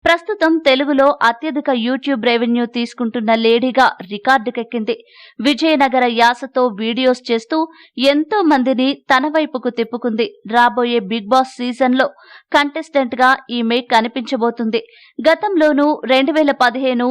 ప్రస్తుతం తెలుగులో అత్యధిక యూట్యూబ్ రెవెన్యూ తీసుకుంటున్న లేడీగా రికార్డుకెక్కింది. విజయనగర యాసతో వీడియోస్ చేస్తూ ఎంతో మందిని తన వైపుకు తిప్పుకుంది. రాబోయే బిగ్ బాస్ సీజన్లో కంటెస్టెంట్ గా ఈమె కనిపించబోతుంది. గతంలోనూ 2015